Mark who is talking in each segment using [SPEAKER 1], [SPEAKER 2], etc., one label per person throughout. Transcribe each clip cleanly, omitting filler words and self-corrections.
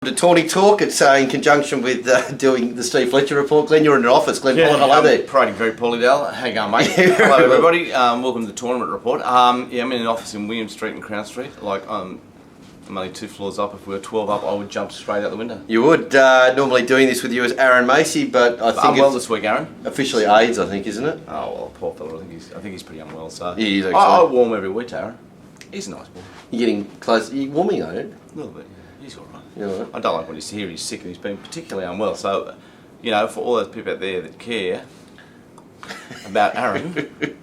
[SPEAKER 1] To Tawny Talk, it's in conjunction with doing the Steve Fletcher report. Glenn, you're in an office. Glenn, hello there.
[SPEAKER 2] Parading very poorly, Dal. How you going, mate? Hello, everybody. Welcome to the tournament report. I'm in an office in William Street and Crown Street. I'm only 2 floors up. If we were 12 up, I would jump straight out the window. You would. Normally doing this with you is Aaron Macy, but I think unwell this week, Aaron.
[SPEAKER 1] Officially AIDS, I think, isn't it?
[SPEAKER 2] Oh well, poor fella. I think he's pretty unwell. So
[SPEAKER 1] he is actually.
[SPEAKER 2] I warm every week, Aaron. He's a nice boy.
[SPEAKER 1] You're getting close. You're warming, aren't you?
[SPEAKER 2] A little bit. He's all right.
[SPEAKER 1] Right.
[SPEAKER 2] I don't like when he's here. He's sick and he's been particularly unwell. So, for all those people out there that care about Aaron,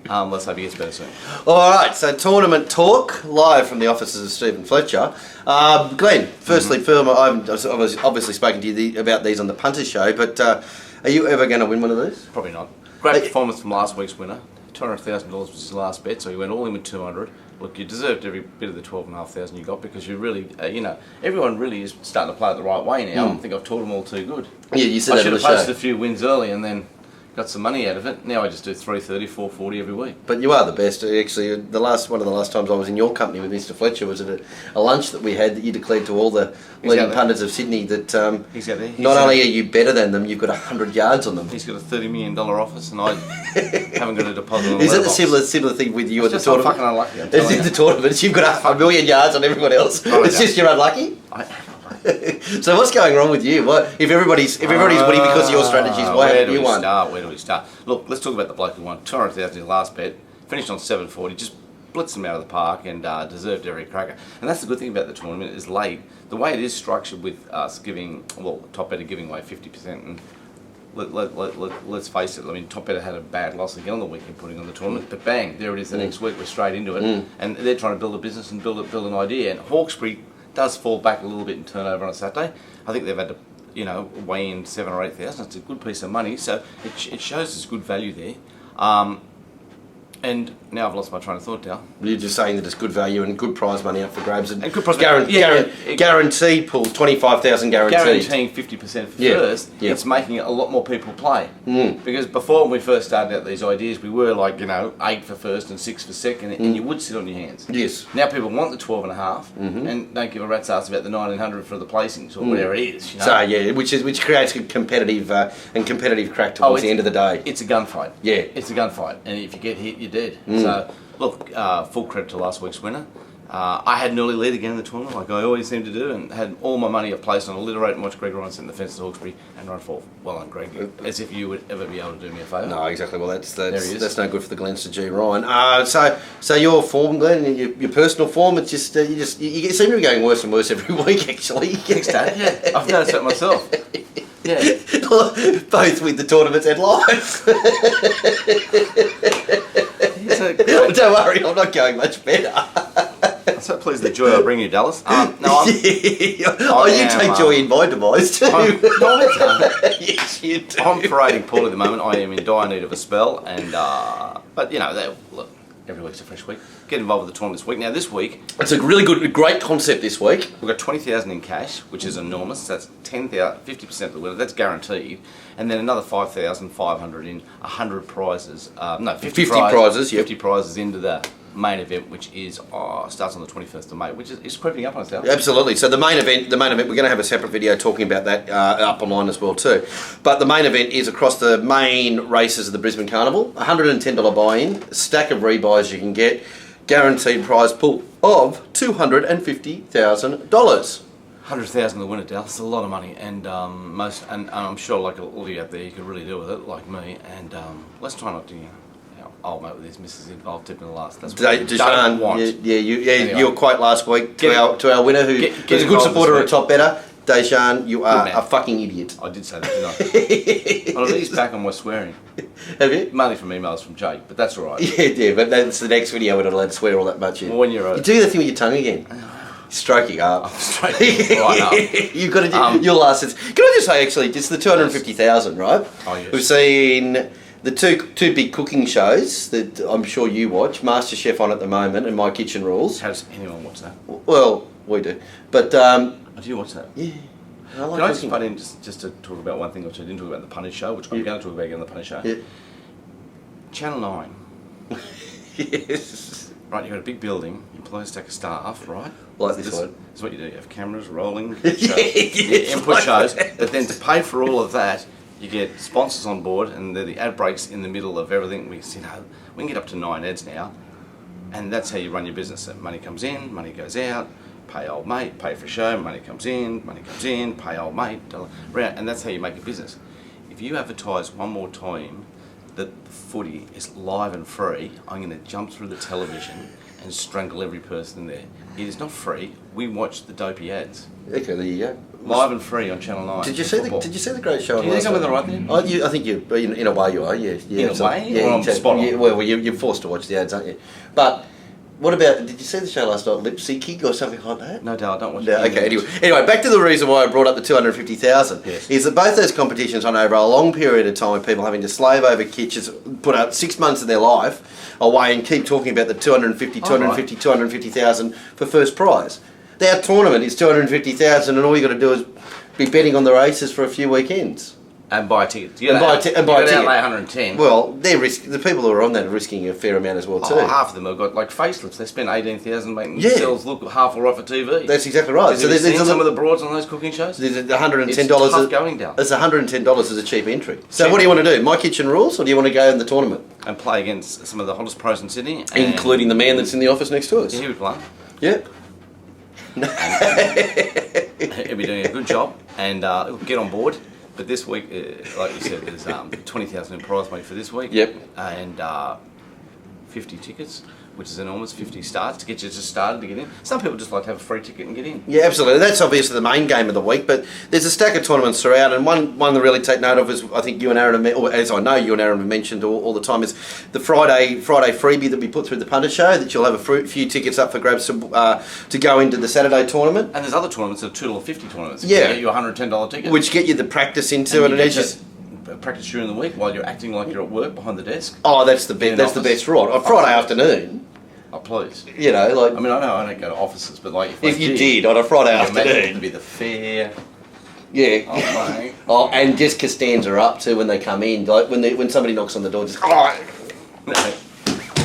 [SPEAKER 2] let's hope he gets better soon.
[SPEAKER 1] All right, so tournament talk live from the offices of Stephen Fletcher. Glenn, firstly, I've obviously spoken to you about these on the Punters Show, but are you ever going to win one of these?
[SPEAKER 2] Probably not. Great performance from last week's winner. $200,000 was his last bet, so he went all in with 200. Look, you deserved every bit of the 12,500 you got because you really, everyone really is starting to play it the right way now. I think I've taught them all too good.
[SPEAKER 1] Yeah, you said
[SPEAKER 2] I
[SPEAKER 1] that
[SPEAKER 2] should
[SPEAKER 1] on
[SPEAKER 2] have
[SPEAKER 1] the
[SPEAKER 2] posted
[SPEAKER 1] show.
[SPEAKER 2] a few wins early and then got some money out of it. Now I just do 330, 440 every week.
[SPEAKER 1] But you are the best. Actually, one of the last times I was in your company with Mr. Fletcher was at a lunch that we had that you declared to all the leading pundits of Sydney that
[SPEAKER 2] he's out there.
[SPEAKER 1] Not only are you better than them, you've got 100 yards on them.
[SPEAKER 2] He's got a $30 million office and I haven't got a deposit on the
[SPEAKER 1] Is it a
[SPEAKER 2] letterbox.
[SPEAKER 1] similar thing with you at the
[SPEAKER 2] tournament?
[SPEAKER 1] tournament?
[SPEAKER 2] Fucking unlucky. I'm telling
[SPEAKER 1] It's
[SPEAKER 2] you.
[SPEAKER 1] the tournament. You've got 1 million yards on everyone else. It's just you're unlucky. So what's going wrong with you? What if everybody's winning because of your strategies? Why haven't you won?
[SPEAKER 2] Where do we start? Look, let's talk about the bloke who won 200,000 his last bet, finished on 740, just blitzed him out of the park and deserved every cracker. And that's the good thing about the tournament is late. The way it is structured with us giving, top bettor giving away 50%. And let's face it. I mean, top bettor had a bad loss again on the weekend putting on the tournament, but bang, there it is. The next week we're straight into it, and they're trying to build a business and build an idea. And Hawkesbury does fall back a little bit in turnover on a Saturday. I think they've had to, weigh in 7,000 or 8,000. It's a good piece of money, so it shows there's good value there. And now I've lost my train of thought, Dal.
[SPEAKER 1] You're just saying that it's good value and good prize money up for grabs and
[SPEAKER 2] good prize
[SPEAKER 1] guaranteed pool, 25,000 guaranteed.
[SPEAKER 2] Guaranteeing 50% for first. It's making a lot more people play. Because before when we first started out these ideas, we were like 8 for first and 6 for second, and you would sit on your hands.
[SPEAKER 1] Yes.
[SPEAKER 2] Now people want the 12.5 and don't give a rat's ass about the 1,900 for the placings or whatever it is.
[SPEAKER 1] So which creates a competitive crack towards the end of the day.
[SPEAKER 2] It's a gunfight.
[SPEAKER 1] Yeah,
[SPEAKER 2] it's a gunfight, and if you get hit, you're dead. So look, full credit to last week's winner. I had an early lead again in the tournament, like I always seem to do, and had all my money placed on Alliterate and watch Greg Ryan sit in the fence at Hawkesbury and run forth. Well done, Greg. As if you would ever be able to do me a favour.
[SPEAKER 1] No, exactly. Well, that's no good for the Glens to G Ryan. So your form, Glenn, your personal form, it's just you seem to be going worse and worse every week. Actually,
[SPEAKER 2] thanks, Dad. Yeah, I've noticed that myself. Yeah,
[SPEAKER 1] both with the tournaments and live. Don't worry, I'm not going much better.
[SPEAKER 2] I'm so pleased the joy I bring you, Dallas.
[SPEAKER 1] You take joy in my demise too. Yes, you do.
[SPEAKER 2] I'm parading poorly at the moment. I am in dire need of a spell, and but look, every week's a fresh week. Get involved with the tournament this week. Now this week,
[SPEAKER 1] it's a really great concept this week.
[SPEAKER 2] We've got 20,000 in cash, which is enormous. That's 50% of the winner. That's guaranteed, and then another 5,500 in 100 prizes. 50
[SPEAKER 1] prizes. Yep.
[SPEAKER 2] 50 prizes into the main event, which is starts on the 21st of May, which is creeping up on us now.
[SPEAKER 1] Absolutely. So the main event, we're going to have a separate video talking about that up online as well too. But the main event is across the main races of the Brisbane Carnival. $110 buy-in, a stack of rebuys you can get, guaranteed prize pool of $250,000.
[SPEAKER 2] 100,000 the winner, Dal. That's a lot of money, and I'm sure like all of you out there, you could really do with it, like me. And let's try not to. Old mate with his missus involved tipping the last. That's what
[SPEAKER 1] Dejan,
[SPEAKER 2] want.
[SPEAKER 1] You were quite last week to our winner who is a good supporter of Top Bettor. Dejan, you are a fucking idiot.
[SPEAKER 2] I did say that, didn't I? I'll ease back on my swearing.
[SPEAKER 1] Have you?
[SPEAKER 2] Mainly from emails from Jake, but that's all right.
[SPEAKER 1] Yeah, but that's the next video. We're not allowed to swear all that much in.
[SPEAKER 2] Well, when you're
[SPEAKER 1] you do the thing with your tongue again. Stroking up.
[SPEAKER 2] I'm stroking right up.
[SPEAKER 1] You've got to do your last sentence. Can I just say, actually, it's the 250,000, right?
[SPEAKER 2] Oh, yes.
[SPEAKER 1] We've seen the two big cooking shows that I'm sure you watch, MasterChef on at the moment and My Kitchen Rules.
[SPEAKER 2] How does anyone watch that?
[SPEAKER 1] Well, we do. But
[SPEAKER 2] do you watch that?
[SPEAKER 1] Yeah.
[SPEAKER 2] Can I just butt in just to talk about one thing which I didn't talk about the Punters Show, which I'm going to talk about again on the Punters Show?
[SPEAKER 1] Yeah.
[SPEAKER 2] Channel 9.
[SPEAKER 1] Yes.
[SPEAKER 2] right, you've got a big building, you employ a stack of staff, right?
[SPEAKER 1] Like this one.
[SPEAKER 2] This is what you do. You have cameras rolling,
[SPEAKER 1] Yes,
[SPEAKER 2] input
[SPEAKER 1] like
[SPEAKER 2] shows,
[SPEAKER 1] that.
[SPEAKER 2] but then to pay for all of that, you get sponsors on board, and they're the ad breaks in the middle of everything. We can get up to 9 ads now, and that's how you run your business. Money comes in, money goes out. Pay old mate, pay for a show, money comes in, pay old mate, and that's how you make a business. If you advertise one more time that the footy is live and free, I'm going to jump through the television and strangle every person in there. It is not free. We watch the dopey ads.
[SPEAKER 1] Okay, there you go.
[SPEAKER 2] Live and free on Channel 9.
[SPEAKER 1] Did you see the great show?
[SPEAKER 2] Do you think I'm in the right there?
[SPEAKER 1] I think you, in a way, you are. Yeah.
[SPEAKER 2] In a way,
[SPEAKER 1] yeah,
[SPEAKER 2] or I'm spot on?
[SPEAKER 1] Yeah, well, you're forced to watch the ads, aren't you? But what about? Did you see the show last night, Lip Syncing or something like that?
[SPEAKER 2] No, Dale, I don't watch
[SPEAKER 1] No,
[SPEAKER 2] it.
[SPEAKER 1] okay, anyway, back to the reason why I brought up the 250,000
[SPEAKER 2] Yes.
[SPEAKER 1] is that both those competitions run over a long period of time with people having to slave over kitchens, put out 6 months of their life away and keep talking about the 250,000 for first prize. Our tournament is 250,000 and all you got to do is be betting on the races for a few weekends.
[SPEAKER 2] And buy tickets. You
[SPEAKER 1] And buy a ticket.
[SPEAKER 2] outlay 110.
[SPEAKER 1] Well, the people who are on that are risking a fair amount as well too.
[SPEAKER 2] Half of them have got like facelifts. They spend 18,000 making
[SPEAKER 1] Yeah.
[SPEAKER 2] themselves look half alright for TV.
[SPEAKER 1] That's exactly right.
[SPEAKER 2] So there's some of the broads on those cooking shows.
[SPEAKER 1] There's $110.
[SPEAKER 2] It's tough going down.
[SPEAKER 1] It's $110 as a cheap entry. So
[SPEAKER 2] Cheap.
[SPEAKER 1] what do you want to do? My Kitchen Rules, or do you want to go in the tournament,
[SPEAKER 2] And play against some of the hottest pros in Sydney.
[SPEAKER 1] including the man that's in the office next to us?
[SPEAKER 2] Yeah, he would play.
[SPEAKER 1] Yep.
[SPEAKER 2] He'll be doing a good job and he'll get on board. But this week, like you said, there's 20,000 in prize money for this week.
[SPEAKER 1] Yep.
[SPEAKER 2] And 50 tickets, which is enormous. 50 starts to get you just started to get in. Some people just like to have a free ticket and get in.
[SPEAKER 1] Yeah, absolutely. That's obviously the main game of the week, but there's a stack of tournaments throughout, and one to really take note of is, I think you and Aaron, or as I know you and Aaron have mentioned all the time, is the Friday freebie that we put through the punter show, that you'll have a few tickets up for grabs to go into the Saturday tournament.
[SPEAKER 2] And there's other tournaments that are $2.50 tournaments.
[SPEAKER 1] Yeah.
[SPEAKER 2] They get you a $110 ticket.
[SPEAKER 1] Which get you the practice into it,
[SPEAKER 2] and
[SPEAKER 1] and
[SPEAKER 2] you
[SPEAKER 1] it's
[SPEAKER 2] get
[SPEAKER 1] just...
[SPEAKER 2] to practice during the week while you're acting like you're at work behind the desk.
[SPEAKER 1] Oh, that's the best.
[SPEAKER 2] an
[SPEAKER 1] That's the
[SPEAKER 2] office.
[SPEAKER 1] best ride. On Friday afternoon,
[SPEAKER 2] Oh, please.
[SPEAKER 1] you know, like
[SPEAKER 2] I mean, I know I don't go to offices, but like
[SPEAKER 1] if you did on a Friday
[SPEAKER 2] you imagine it to
[SPEAKER 1] afternoon,
[SPEAKER 2] be the fair.
[SPEAKER 1] yeah.
[SPEAKER 2] Oh, mate.
[SPEAKER 1] Oh, and just Costanza up too when they come in, like when somebody knocks on the door, just
[SPEAKER 2] No.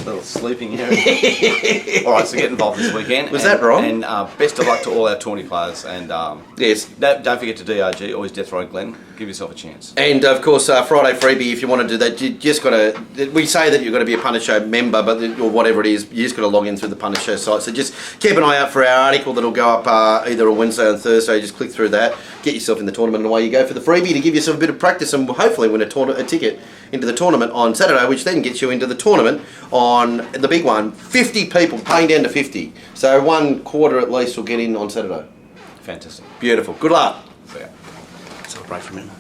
[SPEAKER 2] Little sleeping area. All right, so get involved this weekend.
[SPEAKER 1] Was that wrong?
[SPEAKER 2] And best of luck to all our tourney players. And
[SPEAKER 1] yes.
[SPEAKER 2] don't forget to DRG, always Death Row Glenn. Give yourself a chance.
[SPEAKER 1] And of course, Friday freebie. If you want to do that, you just got to. We say that you've got to be a Punter Show member, but or whatever it is, you just got to log in through the Punter Show site. So just keep an eye out for our article that'll go up either on Wednesday or Thursday. Just click through that, get yourself in the tournament, and away you go for the freebie to give yourself a bit of practice and hopefully win a ticket into the tournament on Saturday, which then gets you into the tournament on the big one. 50 people paying down to 50, so 1/4 at least will get in on Saturday.
[SPEAKER 2] Fantastic.
[SPEAKER 1] Beautiful. Good luck.
[SPEAKER 2] So, yeah. Celebrate for a minute.